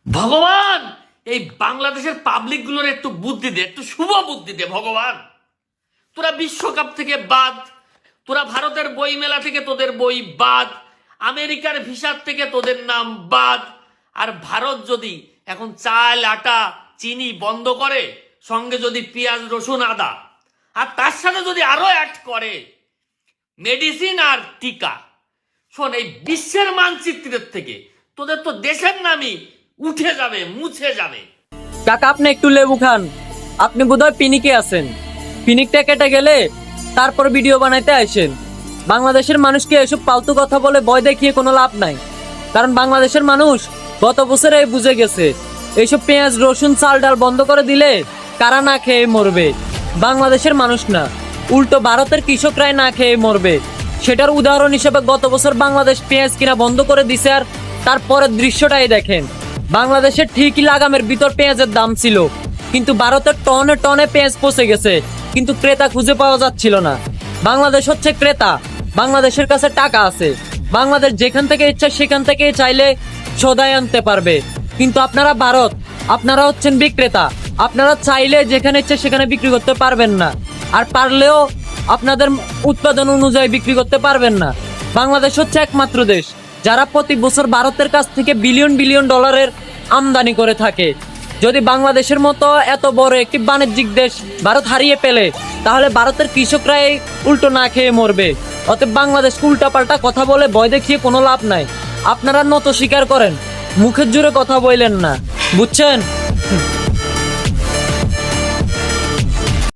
ভগবান, এই বাংলাদেশের পাবলিক গুলোর একটু বুদ্ধি দে, একটু শুভ বুদ্ধি দে ভগবান। তোরা বিশ্বকাপ থেকে বাদ, তোরা ভারতের বই মেলা থেকে তোদের বই বাদ, আমেরিকার ভিসার থেকে তোদের নাম বাদ। আর ভারত যদি এখন চাল আটা চিনি বন্ধ করে, সঙ্গে যদি পেঁয়াজ রসুন আদা, আর তার সাথে যদি আরো অ্যাড করে মেডিসিন আর টিকা, শোন, এই বিশ্বের মানচিত্রের থেকে তোদের তো দেশের নামই উঠে যাবে, মুছে যাবে। কাকা আপনি একটু লেবু খান, আপনি বোধহয় পিনিকে আছেন। পিনিকটা কেটে গেলে তারপর ভিডিও বানাইতে আসেন। বাংলাদেশের মানুষকে এসব ফালতু কথা বলে ভয় দেখিয়ে কোনো লাভ নাই, কারণ বাংলাদেশের মানুষ গত বছরে বুঝে গেছে এইসব পেঁয়াজ রসুন চাল ডাল বন্ধ করে দিলে কারা না খেয়ে মরবে, বাংলাদেশের মানুষ না, উল্টো ভারতের কৃষকরাই না খেয়ে মরবে। সেটার উদাহরণ হিসেবে গত বছর বাংলাদেশ পেঁয়াজ কিনা বন্ধ করে দিছে, আর তারপরের দৃশ্যটাই দেখেন। বাংলাদেশের ঠিকই লাগামের ভিতর পেঁয়াজের দাম ছিল, কিন্তু ভারতের টনে টনে পেঁয়াজ পচে গেছে, কিন্তু ক্রেতা খুঁজে পাওয়া যাচ্ছিল না। বাংলাদেশ হচ্ছে ক্রেতা, বাংলাদেশের কাছে টাকা আছে, বাংলাদেশ যেখান থেকে ইচ্ছা সেখান থেকে চাইলে সদাই আনতে পারবে। কিন্তু আপনারা ভারত, আপনারা হচ্ছেন বিক্রেতা, আপনারা চাইলে যেখানে ইচ্ছা সেখানে বিক্রি করতে পারবেন না, আর পারলেও আপনাদের উৎপাদন অনুযায়ী বিক্রি করতে পারবেন না। বাংলাদেশ হচ্ছে একমাত্র দেশ যারা প্রতি বছর ভারতের কাছ থেকে বিলিয়ন বিলিয়ন ডলারের আমদানি করে থাকে। যদি বাংলাদেশের মতো এত বড় একটি বাণিজ্যিক দেশ ভারত হারিয়ে পেলে, তাহলে ভারতের কৃষকরাই উল্টো না খেয়ে মরবে। অতএব বাংলাদেশকে উল্টাপাল্টা কথা বলে ভয় দেখিয়ে কোনো লাভ নাই। আপনারা নত স্বীকার করেন, মুখের জোরে কথা বললেন না, বুঝছেন?